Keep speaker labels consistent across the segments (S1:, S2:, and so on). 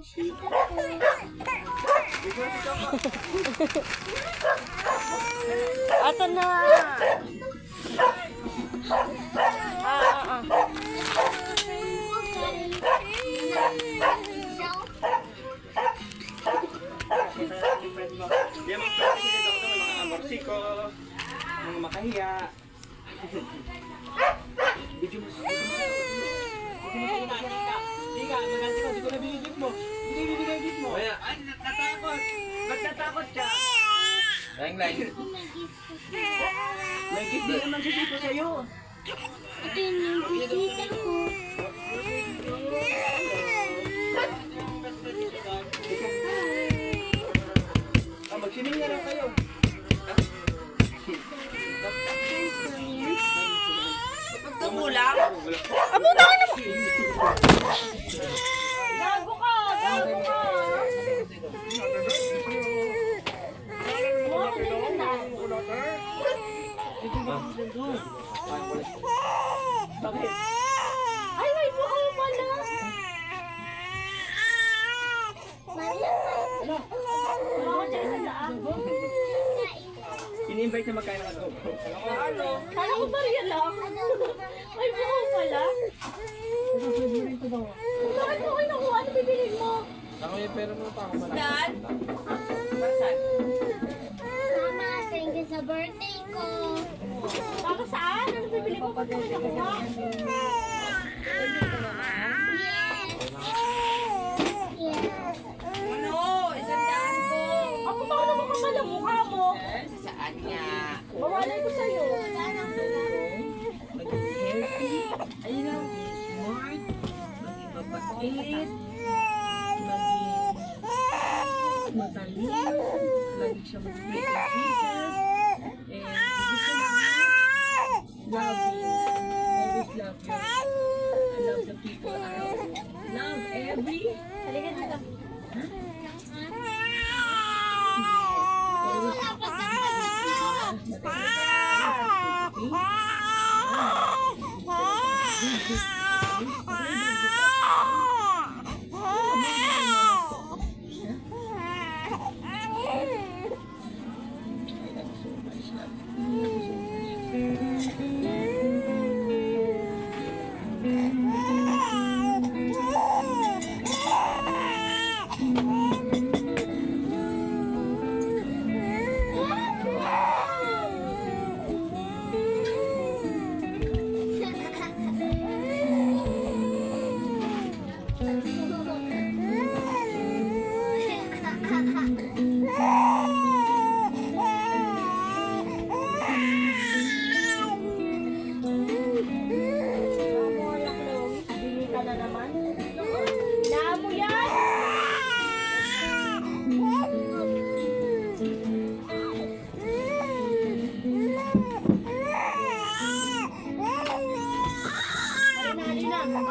S1: Ato na.
S2: Yan mga plastic nito ko mga amorsiko, mga makahiya. Video mo. Hindi ka, maganti ko, siguro binigit mo. Hindi binigit mo. Ay, natakot. Ba't natakot ka? Laing. May gift din naman si Tito sa'yo.
S3: Ito yung bisita ko.
S2: Magsining na lang kayo.
S1: Tumulang? Amo na ka naman! Gago ka! Gago ka!
S2: Bakit?
S1: Ay, may buka mo pala! Bakit siya isa daan?
S2: In-invite na magkain ng adobo.
S1: Ano? Kala ko bariya lang. May buka mo pala? Bakit mo kayo nakuha? Ano bibilin mo?
S2: Ako yung pera mo pa ako malaki.
S1: Dan? Saan?
S3: Mama, thank you sa birthday ko.
S1: Para saan? Ano bibili mo? Ba't mo kayo nakuha?
S3: Yes.
S4: Ano? Isang daan ko.
S1: Ako ba naman kapal ang mukha mo?
S4: Saan nga?
S1: Bawalay ko sa'yo.
S4: Maging healthy. Ayun lang. Smart. Maging mabait. Maging matalino. Lagi siya mag-pray to Jesus. And gusto naman loving. Always love you. I love the people around you. Love every.
S1: Halika dito.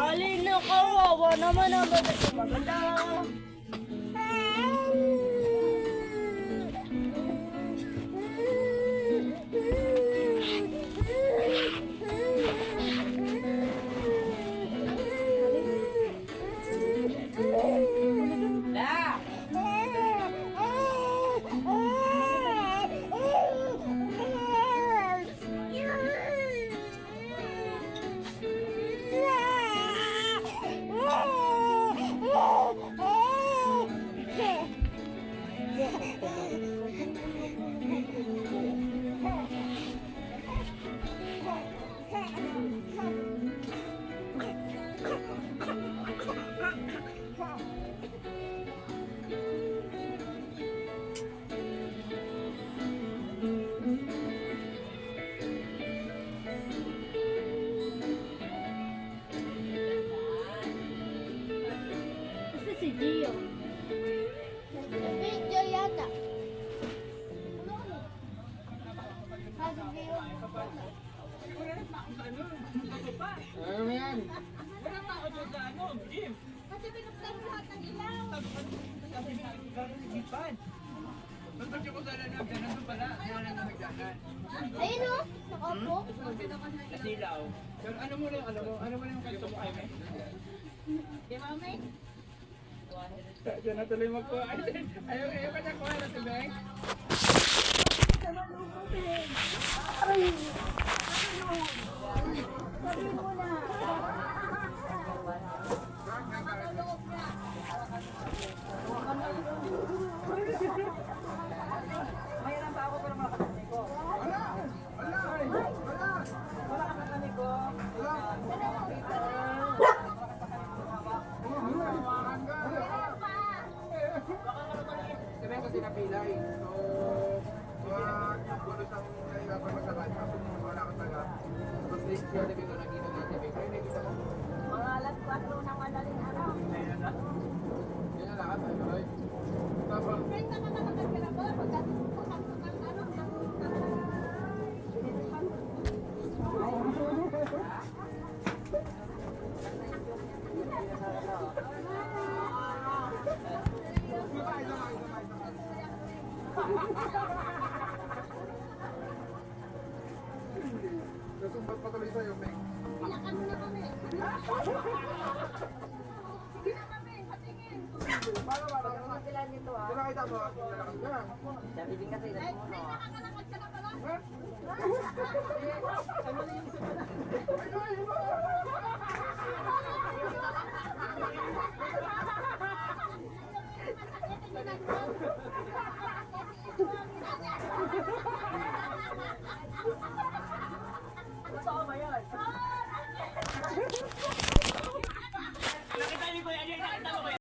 S1: Alin na kawawa naman ang maganda. Si Gio.
S3: Video yata.
S2: Ano yan?
S3: Kasi pinuksan mo lahat ng ilaw. Ayun o, nakaupo.
S2: Nasilaw. Pero ano mo lang yung gusto mo kayo?
S3: Kay mami.
S2: Diyan na tuloy magkuha. Ayaw ka niya kuha na si Beng. Si Beng kasi napilay. So, gulo siyang nahihirapan magsakan. Kasi wala ka taga. Tapos siya na bigla nakita natin. Kaya nakita mo.
S1: Mga alas 4 ng madaling araw.
S2: Yan na lahat. Ay, tapos, nasumbat pa tuloy sa'yo, Beng.
S3: Pinakan mo na kami.
S2: Paano?
S1: Sila nito ah.
S2: Kung nakita mo, lalakad ka.
S1: Sabi din kasi
S3: Ay, nakakalakad ka na pala.
S2: Ay,